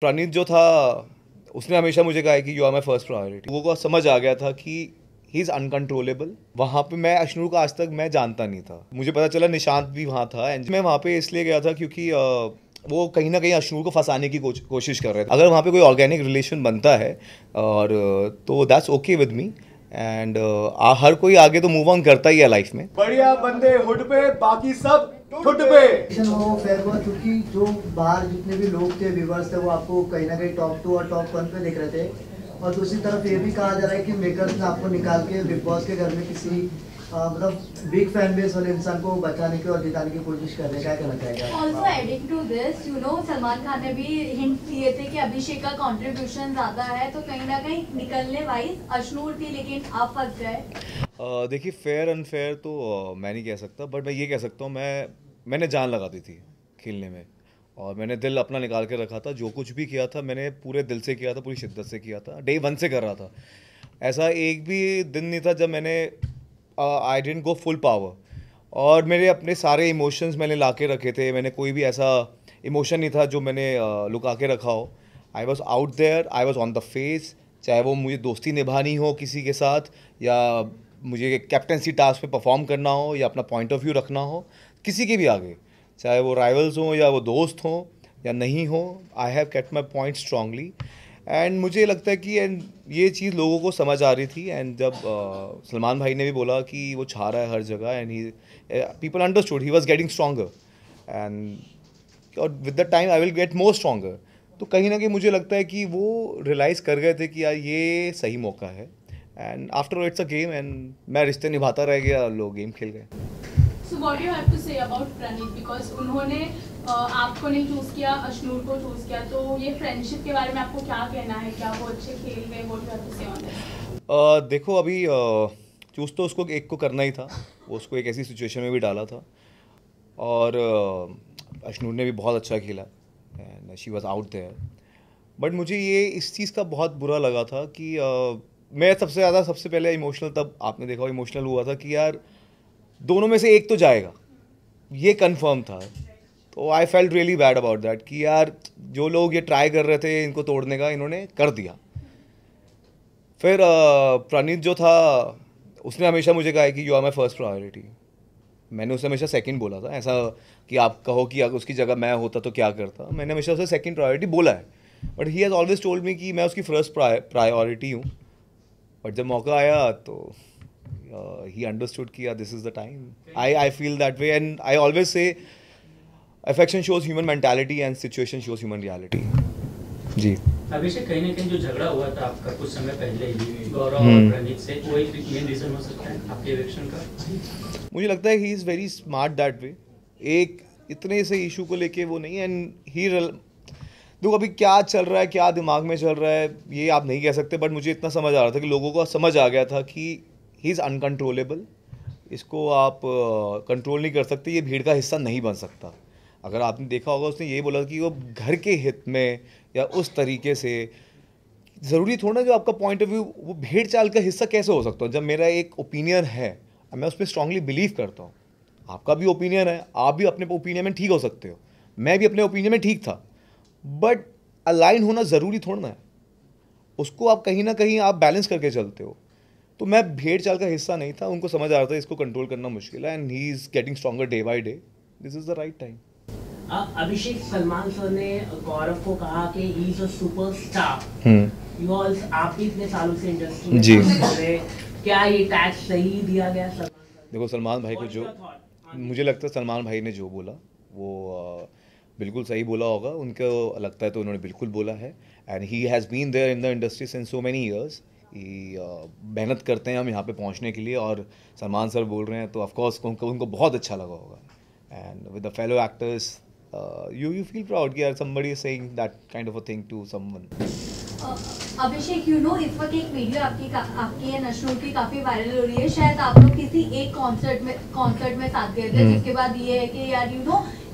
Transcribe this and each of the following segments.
प्रणीत जो था उसने हमेशा मुझे कहा है कि you are my first priority. लोगों को समझ आ गया था कि ही इज़ अनकंट्रोलेबल। वहाँ पे मैं अशनूर को आज तक मैं जानता नहीं था। मुझे पता चला निशांत भी वहाँ था एंड मैं वहाँ पे इसलिए गया था क्योंकि वो कहीं ना कहीं अशनूर को फंसाने की कोशिश कर रहे थे। अगर वहाँ पे कोई ऑर्गेनिक रिलेशन बनता है और तो that's okay with me and हर कोई आगे तो मूव ऑन करता ही है लाइफ में। बढ़िया बंदे हुड पे, बाकी सब ठुड पे। वो फेयर हुआ क्योंकि जो बाहर जितने भी लोग थे, व्यूवर्स थे, वो आपको कहीं ना कहीं टॉप 2 और टॉप 1 पे दिख रहे थे। और दूसरी तरफ ये भी कहा जा रहा है कि मेकर्स ने आपको निकाल के बिग बॉस के घर में किसी मतलब बिग फैन बेस वाले इंसान को बचाने की और जिताने की कोशिश कर रहे हैं। क्या कहना चाहेगा? Also adding to this, Salman Khan ने भी हिंट दिए थे कि अभिषेक का कंट्रीब्यूशन ज्यादा है, तो कहीं ना कहीं निकलने वाइज अशनूर थी लेकिन आप फंस गए। देखिए फेयर अनफेयर तो मैं नहीं कह सकता, बट मैं ये कह सकता हूँ मैंने जान लगा दी थी खेलने में और मैंने दिल अपना निकाल के रखा था। जो कुछ भी किया था मैंने पूरे दिल से किया था, पूरी शिद्दत से किया था, डे 1 से कर रहा था। ऐसा एक भी दिन नहीं था जब मैंने I didn't go full power. और मेरे अपने सारे इमोशंस मैंने ला के रखे थे। मैंने कोई भी ऐसा इमोशन नहीं था जो मैंने लुका के रखा हो। I was out there, I was on the face. चाहे वो मुझे दोस्ती निभानी हो किसी के साथ, या मुझे कैप्टनसी टास्क पे परफॉर्म करना हो, या अपना पॉइंट ऑफ व्यू रखना हो किसी के भी आगे, चाहे वो राइवल्स हों या वो दोस्त हों या नहीं हो, I have kept my point strongly. And मुझे लगता है कि एंड ये चीज़ लोगों को समझ आ रही थी। एंड जब सलमान भाई ने भी बोला कि वो छा रहा है हर जगह, and he people understood he was getting stronger and और with the time I will get more stronger. तो कहीं ना कहीं मुझे लगता है कि वो रियलाइज़ कर गए थे कि यार ये सही मौका है। And after it's a game and मैं रिश्ते निभाता रह गया, लोग गेम खेल गए। So what do you have to say about Pranit? Because उन्होंने आपको नहीं चूज किया, अशनूर को चूज किया, तो ये फ्रेंडशिप के बारे में आपको क्या कहना है? क्या वो अच्छे खेल गए? What do you have to say on this? देखो अभी चूज़ तो उसको एक को करना ही था। वो उसको एक ऐसी सिचुएशन में भी डाला था और अशनूर ने भी बहुत अच्छा खेला and she was out there. But मुझे ये इस चीज़ का बहुत बुरा लगा था कि मैं सबसे पहले इमोशनल, तब आपने देखा इमोशनल हुआ था कि यार दोनों में से एक तो जाएगा, ये कंफर्म था। तो I felt really bad about that कि यार जो लोग ये ट्राई कर रहे थे इनको तोड़ने का, इन्होंने कर दिया। फिर प्रणीत जो था उसने हमेशा मुझे कहा है कि you are my first priority. मैंने उसे हमेशा सेकंड बोला था। ऐसा कि आप कहो कि अगर उसकी जगह मैं होता तो क्या करता, मैंने हमेशा उसे सेकंड प्रायोरिटी बोला है। But he has always told me कि मैं उसकी फर्स्ट प्रायोरिटी हूँ। बट जब मौका आया तो he understood कि this is the time. I feel that way and I always say affection shows human mentality and situation shows human reality. जी अभिषेक, कहीं ना कहीं जो झगड़ा हुआ था आपका कुछ समय पहले ही गौरव और प्रणीत से, वो एक मेन रीजन हो सकता है आपके इलेक्शन का? मुझे लगता है he is very smart that way. एक इतने से इशू को लेके वो नहीं, एंड ही देखो अभी क्या चल रहा है, क्या दिमाग में चल रहा है ये आप नहीं कह सकते। बट मुझे इतना समझ आ रहा था कि लोगों को समझ आ गया था कि ही इज़ अनकंट्रोलेबल। इसको आप कंट्रोल नहीं कर सकते, ये भीड़ का हिस्सा नहीं बन सकता। अगर आपने देखा होगा उसने ये बोला कि वो घर के हित में या उस तरीके से, ज़रूरी थोड़ा जो आपका पॉइंट ऑफ व्यू वो भीड़ चाल का हिस्सा कैसे हो सकता है। जब मेरा एक ओपिनियन है, मैं उस पर स्ट्रांगली बिलीव करता हूँ। आपका भी ओपिनियन है, आप भी अपने ओपिनियन में ठीक हो सकते हो, मैं भी अपने ओपिनियन में ठीक था। बट अलाइन होना ज़रूरी थोड़ा है, उसको आप कहीं ना कहीं आप बैलेंस करके चलते हो। तो मैं भेड़ चाल का हिस्सा नहीं था, उनको समझ आ रहा था इसको कंट्रोल करना मुश्किल है and he is getting stronger day by day. This is the right time. Abhishek, Salman sir ने गौरव को कहा कि he is a superstar. You all, आप भी इतने सालों से इंडस्ट्री में काम कर रहे हैं, क्या ये टैग सही दिया गया सलमान सर? देखो सलमान भाई को जो मुझे लगता है सलमान भाई ने जो बोला वो बिल्कुल सही बोला होगा। उनको लगता है तो उन्होंने बिल्कुल बोला है and he has been there in the industry since so many years. मेहनत करते हैं हम यहाँ पे पहुँचने के लिए और सलमान सर बोल रहे हैं तो ऑफकोर्स उनको बहुत अच्छा लगा होगा। And with the fellow actors you feel proud कि यार somebody is saying that kind of a thing to someone. अभिषेक, इस वक्त एक वीडियो आपकी एंड अशनूर की काफी वायरल हो रही है। शायद आप लोग किसी एक कॉन्सर्ट में साथ गए थे, जिसके बाद ये है कि यार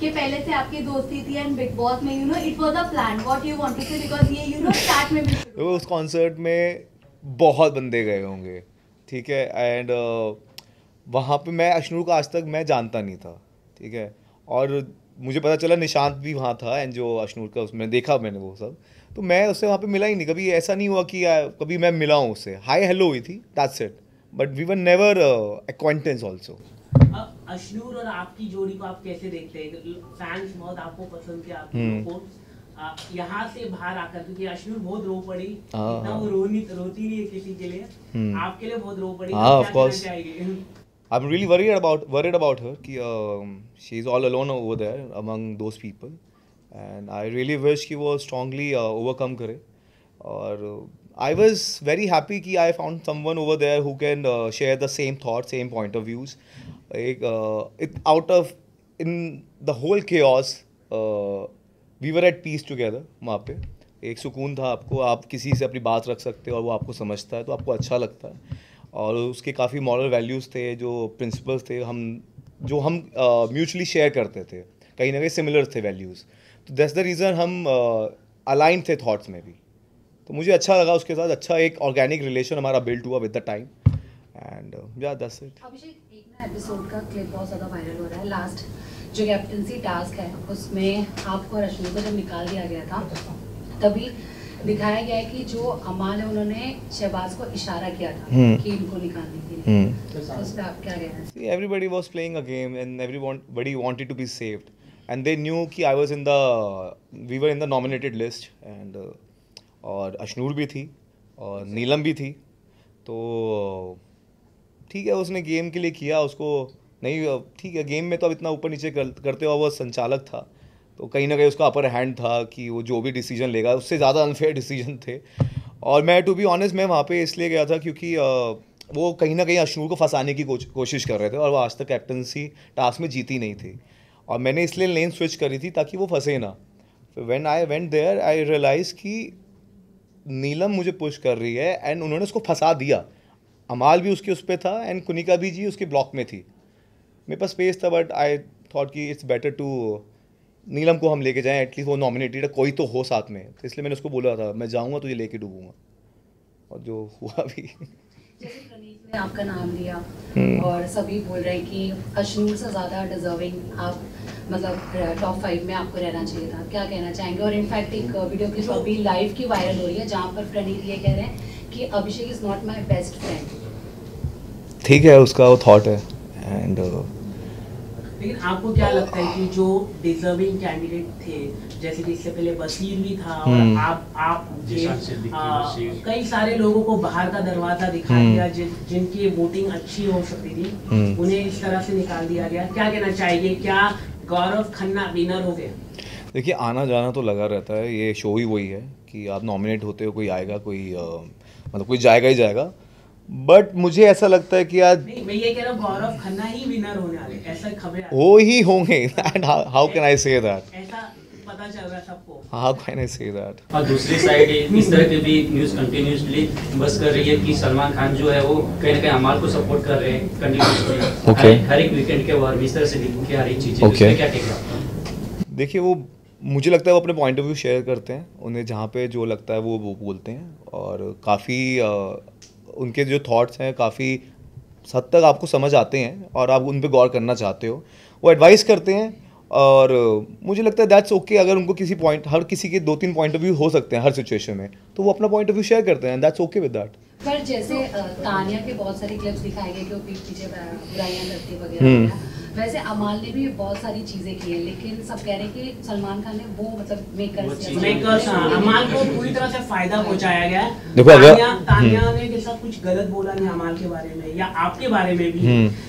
कि पहले से आपकी दोस्ती थी एंड बिग बॉस में it was a plan. What you want to say, because ये स्टार्ट में भी उस कॉन्सर्ट में बहुत बंदे गए होंगे, ठीक है। एंड वहाँ पे मैं अशनूर को आज तक मैं जानता नहीं था, ठीक है। और मुझे पता चला निशांत भी वहाँ था एंड जो अशनूर का उसमें देखा मैंने वो सब, तो मैं उससे वहाँ पे मिला ही नहीं कभी। ऐसा नहीं हुआ कि कभी मैं मिला हूँ उससे, हाई हेलो हुई थी, that's it, but we were never acquaintance also. Ashnoor और आपकी जोड़ी को आप कैसे देखते हैं? फैंस बहुत आपको पसंद थे, आपकी लोगों को यहाँ से बाहर आकर, क्योंकि अशनूर बहुत रो पड़ी, इतना वो रोती नहीं है किसी के लिए, आपके लिए बहुत रो पड़ी, हाँ, of course. क्या कहना चाहेंगे? I'm really worried about her कि she's all alone over there among those people and I really wish कि वो strongly overcome करे। और I was very happy कि I found someone over there who can share the same thoughts, same point of views। Out of in the whole chaos we were at peace together। वहाँ पे एक सुकून था, आपको आप किसी से अपनी बात रख सकते हो और वो आपको समझता है तो आपको अच्छा लगता है। और उसके काफ़ी मॉरल वैल्यूज़ थे, जो प्रिंसिपल्स थे, हम म्यूचुअली शेयर करते थे, कहीं ना कहीं सिमिलर थे वैल्यूज़, तो दैट्स द रीज़न हम अलाइन थे थॉट्स में भी। तो मुझे अच्छा लगा उसके साथ, अच्छा एक ऑर्गेनिक रिलेशन हमारा बिल्ड हुआ विद द टाइम एंड या दैट्स इट। अभिषेक, एक ना एपिसोड का क्लिप बहुत ज़्यादा वायरल हो रहा है, लास्ट जो कैप्टनसी टास्क है उसमें आपको और अश्विनी को जब निकाल दिया गया था तभी दिखाया गया है कि जो अमाल है उन्होंने शहबाज को इशारा किया था कि इनको निकालने के लिए, तो उस पर आप क्या कहना है? See, everybody was playing a game and everybody wanted to be saved and they knew कि we were in the nominated list and और अशनूर भी थी और नीलम भी थी, तो ठीक है उसने गेम के लिए किया, उसको नहीं ठीक है, गेम में तो अब इतना ऊपर नीचे करते हुआ वो संचालक था, तो कहीं ना कहीं उसका अपर हैंड था कि वो जो भी डिसीजन लेगा उससे ज़्यादा अनफेयर डिसीजन थे। और मैं टू बी ऑनेस्ट मैं वहाँ पे इसलिए गया था क्योंकि वो कहीं ना कहीं अशनूर को फंसाने की कोशिश कर रहे थे और वो आज तक कैप्टनसी टास्क में जीती नहीं थी, और मैंने इसलिए लेन स्विच करी थी ताकि वो फंसे ना। When I went there I realize कि नीलम मुझे पुश कर रही है एंड उन्होंने उसको फंसा दिया। अमाल भी उसके उस पर था एंड कुनिका भी जी उसके ब्लॉक में थी, मेरे पास स्पेस था, बट आई थॉट कि इट्स बेटर टू नीलम को हम लेके जाएं, एटलीस्ट वो नॉमिनेटेड है, कोई तो हो साथ में, तो इसलिए मैंने उसको बोला था मैं जाऊंगा तो ये लेके डूबूंगा, और जो हुआ भी। जैसे प्रणीत ने आपका नाम लिया और सभी बोल रहे हैं कि अशनूर से ज़्यादा डिजर्विंग आप, मतलब टॉप 5 में आपको रहना चाहिए था, क्या कहना चाहेंगे? और इनफैक्ट एक वीडियो क्लिप अभी लाइव की वायरल हो रही है जहाँ पर प्रणीत ये कह रहे हैं कि Abhishek is not my best friend. ठीक है, उसका वो थॉट है एंड लेकिन आपको क्या लगता है कि जो डिजर्विंग कैंडिडेट थे, जैसे कि इससे पहले बशीर भी था और आप कई सारे लोगों को बाहर का दरवाजा दिखा दिया, जिनकी वोटिंग अच्छी हो सकती थी, उन्हें इस तरह से निकाल दिया गया, क्या कहना चाहिए? क्या गौरव खन्ना विनर हो गया? देखिए, आना जाना तो लगा रहता है, ये शो ही वही है कि आप नॉमिनेट होते हो, कोई आएगा, कोई मतलब कोई जाएगा ही जाएगा, बट मुझे ऐसा लगता है कि आज नहीं, मैं ये कह रहा हूँ गौरव खन्ना ही विनर होने वाले, ऐसा खबरें वो ही होंगे and how can I say that, ऐसा पता चल रहा है सबको, how can I say that. और दूसरी साइड इस तरह की भी न्यूज़ कंटिन्यूसली बस कर रही है कि सलमान खान जो है वो कहीं ना कहीं अमाल को सपोर्ट कर रहे हैं कंटिन्यूसली, हर एक वीकेंड के बाद इस तरह से लिख के हर एक चीज़ें, उसमें क्या टेक? देखिए, वो मुझे लगता है वो अपने पॉइंट ऑफ व्यू शेयर करते हैं, उन्हें जहाँ पे जो लगता है वो बोलते हैं, और काफ़ी उनके जो थॉट्स हैं काफ़ी हद तक आपको समझ आते हैं और आप उन पे गौर करना चाहते हो, वो एडवाइस करते हैं, और मुझे लगता है दैट्स ओके। अगर उनको किसी पॉइंट, हर किसी के 2-3 पॉइंट ऑफ व्यू हो सकते हैं हर सिचुएशन में, तो वो अपना पॉइंट ऑफ व्यू शेयर करते हैं, दैट्स ओके विद दैट। पर जैसे तानिया के बहुत सारे क्लिप्स दिखाए गए कि वो पीठ पीछे बुराइयां करती वगैरह, वैसे अमाल ने भी बहुत सारी चीजें की हैं, लेकिन सब कह रहे हैं कि सलमान खान ने वो मतलब मेकर्स अमाल को पूरी तरह से फायदा पहुंचाया गया है। देखो, अगर तानिया ने जैसा कुछ गलत बोला नहीं अमाल के बारे में या आपके बारे में भी,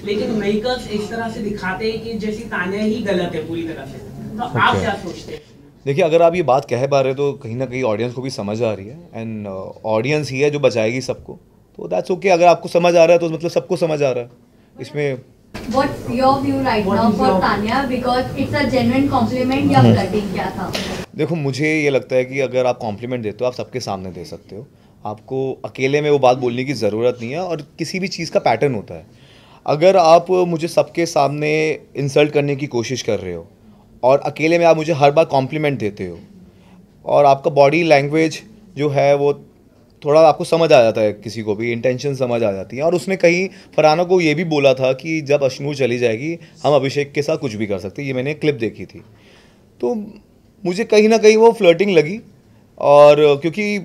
लेकिन मेकर्स इस तरह से दिखाते हैं कि जैसी तानिया ही गलत है पूरी तरह से, तो आप क्या सोचते हैं? देखिए, अगर आप ये बात कह पा रहे हो तो कहीं ना कहीं ऑडियंस को भी समझ आ रही है, एंड ऑडियंस ही है जो बचाएगी सबको, तो दैट्स ओके। अगर आपको समझ आ रहा है तो मतलब सबको समझ आ रहा है इसमें। What's your view right now for Tanya? Because it's a genuine compliment या flirting क्या था? देखो, मुझे ये लगता है कि अगर आप कॉम्प्लीमेंट देते हो आप सबके सामने दे सकते हो, आपको अकेले में वो बात बोलने की ज़रूरत नहीं है, और किसी भी चीज़ का पैटर्न होता है। अगर आप मुझे सबके सामने इंसल्ट करने की कोशिश कर रहे हो और अकेले में आप मुझे हर बार कॉम्प्लीमेंट देते हो, और आपका बॉडी लैंग्वेज जो है वो थोड़ा आपको समझ आ जाता है, किसी को भी इंटेंशन समझ आ जाती है। और उसने कहीं फरहाना को ये भी बोला था कि जब अशनूर चली जाएगी हम अभिषेक के साथ कुछ भी कर सकते हैं, ये मैंने क्लिप देखी थी। तो मुझे कहीं ना कहीं वो फ्लर्टिंग लगी, और क्योंकि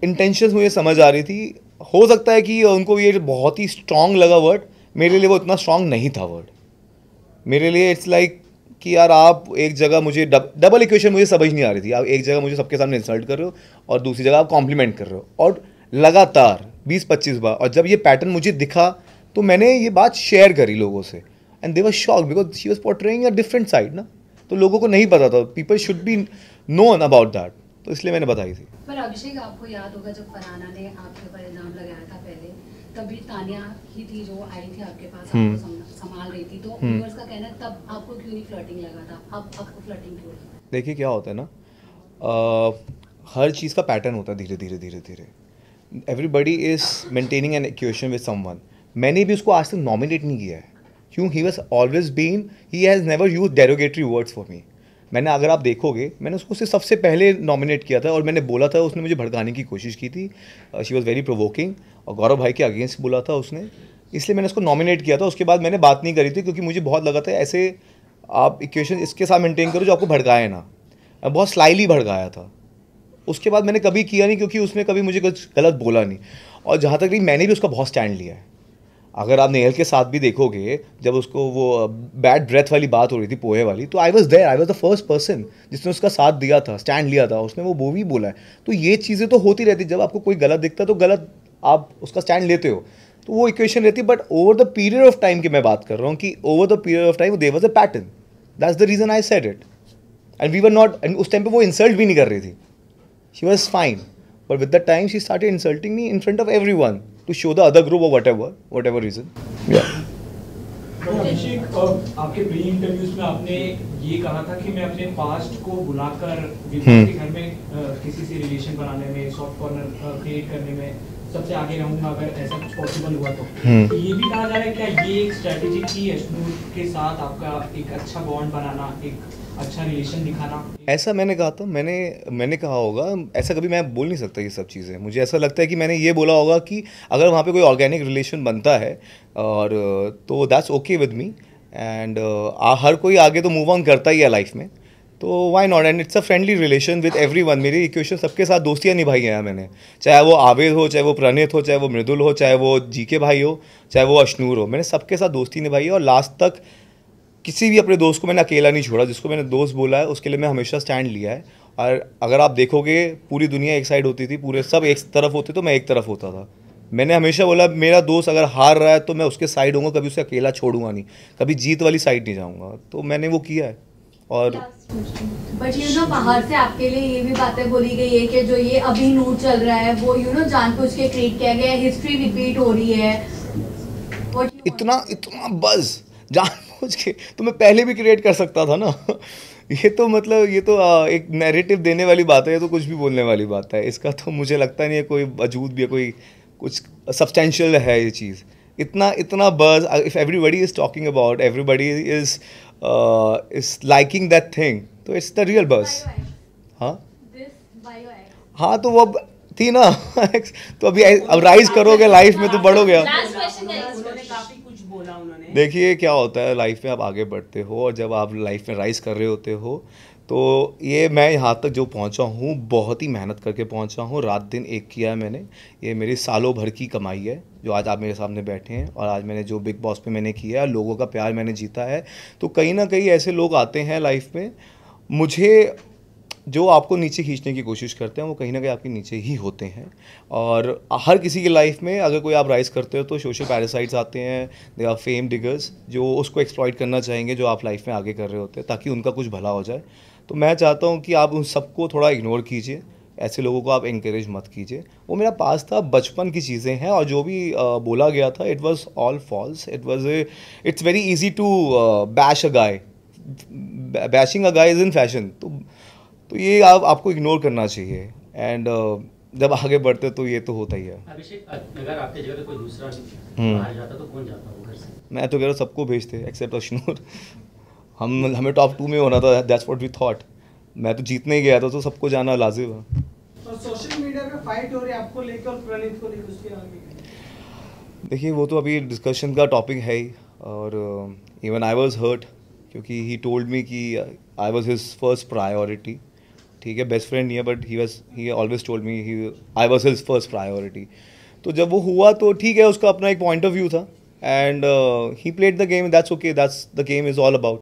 इंटेंशंस मुझे समझ आ रही थी। हो सकता है कि उनको ये बहुत ही स्ट्रांग लगा वर्ड, मेरे लिए वो इतना स्ट्रांग नहीं था वर्ड। मेरे लिए इट्स लाइक कि यार आप एक जगह मुझे डबल इक्वेशन मुझे समझ नहीं आ रही थी। आप एक जगह मुझे सबके सामने इंसल्ट कर रहे हो और दूसरी जगह आप कॉम्प्लीमेंट कर रहे हो, और लगातार 20-25 बार। और जब ये पैटर्न मुझे दिखा तो मैंने ये बात शेयर करी लोगों से, and they were shock because she was portraying a different side ना, तो लोगों को नहीं पता था। People should be known about that, तो इसलिए मैंने बताई थी। पर अभिषेक, आपको याद होगा जब फरहाना ने आपके ऊपर इल्जाम लगाया था पहले, तभी तानिया ही थी जो आई थी आपके पास, आपको संभाल रही थी। तो व्यूअर्स का कहना है तब आपको क्यों नहीं फ्लर्टिंग लगा था, अब आपको फ्लर्टिंग क्यों लगा? देखिए क्या होता है ना, हर चीज़ का पैटर्न होता है, धीरे धीरे धीरे धीरे। Everybody is maintaining an equation with someone. मैंने भी उसको आज तक नॉमिनेट नहीं किया है, क्यों? He was always been, he has never use derogatory words for me. मैंने, अगर आप देखोगे, मैंने उसको सिर्फ सबसे पहले नॉमिनेट किया था, और मैंने बोला था, उसने मुझे भड़काने की कोशिश की थी। शी वॉज वेरी प्रोवोकिंग, और गौरव भाई के अगेंस्ट बोला था उसने, इसलिए मैंने उसको नॉमिनेट किया था। उसके बाद मैंने बात नहीं करी थी, क्योंकि मुझे बहुत लगा था ऐसे आप इक्वेशन इसके साथ मेंटेन करो जो आपको भड़काए ना। मैं बहुत स्लाइली भड़काया था। उसके बाद मैंने कभी किया नहीं, क्योंकि उसने कभी मुझे कुछ गलत बोला नहीं। और जहाँ तक नहीं, मैंने भी उसका बहुत स्टैंड लिया है। अगर आप नेहल के साथ भी देखोगे, जब उसको वो बैड ब्रेथ वाली बात हो रही थी, पोहे वाली, तो I was there, I was the first person जिसने उसका साथ दिया था, स्टैंड लिया था। उसने वो भी बोला है। तो ये चीज़ें तो होती रहती, जब आपको कोई गलत दिखता है तो गलत आप उसका स्टैंड लेते हो, तो वो इक्वेशन रहती है। But over the period of time की मैं बात कर रहा हूँ कि over the period of time there was a pattern, that's the reason I said it, and we were not, and उस टाइम पे वो इंसल्ट भी नहीं कर रही थी, she was fine, but with the time she started insulting me in front of everyone to show the other group और whatever reason. अभिषेक, आपके प्री इंटरव्यूज में आपने ये कहा था कि मैं अपने पास्ट को बुलाकर विवाह के घर में किसी से रिलेशन बनाने में, सॉफ्ट कॉर्नर क्रिएट करने में सबसे आगे रहूंगा अगर ऐसा कुछ पॉसिबल हुआ तो ये भी कहा जा रहा है क्या ये एक स्ट्रेटेजी थी अशनूर के साथ आपका एक अच्छा बॉन्ड बनाना, एक अच्छा रिलेशन दिखाना? ऐसा मैंने कहा था, मैंने कहा होगा, ऐसा कभी मैं बोल नहीं सकता ये सब चीज़ें। मुझे ऐसा लगता है कि मैंने ये बोला होगा कि अगर वहाँ पे कोई ऑर्गेनिक रिलेशन बनता है और तो that's okay with me, and हर कोई आगे तो मूव ऑन करता ही है लाइफ में, तो why not, and it's a friendly relation with everyone. मेरी इक्वेशन सबके साथ दोस्तियाँ निभाई हैं मैंने, चाहे वो आवेद हो, चाहे वो प्रणीत हो, चाहे वो मृदुल हो, चाहे वो जीके भाई हो, चाहे वो अशनूर हो, मैंने सबके साथ दोस्ती निभाई है। और लास्ट तक किसी भी अपने दोस्त को मैंने अकेला नहीं छोड़ा। जिसको मैंने दोस्त बोला है उसके लिए मैं हमेशा स्टैंड लिया है। और अगर आप देखोगे, पूरी दुनिया एक साइड होती थी, पूरे सब एक तरफ होते तो मैं एक तरफ होता था। मैंने हमेशा बोला मेरा दोस्त अगर हार रहा है तो मैं उसके साइड होऊंगा, कभी उसे अकेला छोड़ूंगा नहीं, कभी जीत वाली साइड नहीं जाऊंगा। तो मैंने वो किया है। और बट बाहर से आपके लिए ये भी बातें बोली गई है कि जो ये अभी नूर चल रहा है वो जानबूझ के क्रिएट किया गया है, हिस्ट्री रिपीट हो रही है। इतना बज़ जानबूझ के तो मैं पहले भी क्रिएट कर सकता था ना। ये तो मतलब ये तो एक नैरेटिव देने वाली बात है, ये तो कुछ भी बोलने वाली बात है। इसका तो मुझे लगता नहीं है कोई वजूद भी है, कोई कुछ सब्सटेंशियल है ये चीज़। इतना buzz, if everybody is talking about, everybody is liking that thing, तो इट्स द रियल बज़। हाँ तो वो अब थी ना। तो अभी अब राइज करोगे लाइफ में तो बढ़ोगे। देखिए क्या होता है लाइफ में, आप आगे बढ़ते हो और जब आप लाइफ में राइज कर रहे होते हो, तो ये मैं यहाँ तक जो पहुँचा हूँ बहुत ही मेहनत करके पहुँचा हूँ। रात दिन एक किया है मैंने, ये मेरी सालों भर की कमाई है जो आज आप मेरे सामने बैठे हैं। और आज मैंने जो बिग बॉस पे मैंने किया है, लोगों का प्यार मैंने जीता है। तो कहीं ना कहीं ऐसे लोग आते हैं लाइफ में, मुझे जो आपको नीचे खींचने की कोशिश करते हैं वो कहीं ना कहीं आपके नीचे ही होते हैं। और हर किसी की लाइफ में अगर कोई आप राइज करते हो तो सोशल पैरासाइट्स आते हैं, दे आर फेम डिगर्स जो उसको एक्सप्लॉइट करना चाहेंगे जो आप लाइफ में आगे कर रहे होते हैं, ताकि उनका कुछ भला हो जाए। तो मैं चाहता हूँ कि आप उन सबको थोड़ा इग्नोर कीजिए, ऐसे लोगों को आप इंकरेज मत कीजिए। वो मेरा पास था, बचपन की चीज़ें हैं, और जो भी बोला गया था it was all false. It's very easy to bash a guy, bashing a guy is in fashion. तो ये आपको इग्नोर करना चाहिए। एंड जब आगे बढ़ते तो ये तो होता ही है। अभिषेक, अगर आपके जगह कोई दूसरा बाहर जाता तो कौन जाता वो घर से? मैं तो कह रहा हूँ सबको भेजते एक्सेप्ट अशनूर। हमें टॉप 2 में होना था, दैट्स व्हाट वी थॉट। मैं तो जीतने ही गया था, तो सबको जाना लाजिम है। और सोशल मीडिया पे फाइट हो रही है आपको लेकर और प्रणीत को लेकर, उसके आगे देखिए वो तो अभी डिस्कशन का टॉपिक है ही, और इवन आई वाज हर्ट क्योंकि ही टोल्ड मी कि I was his first priority. ठीक है, बेस्ट फ्रेंड नहीं है but he always told me I was his first priority. तो जब वो हुआ तो ठीक है, उसका अपना एक पॉइंट ऑफ व्यू था, and he played the game, that's okay, that's the game is all about.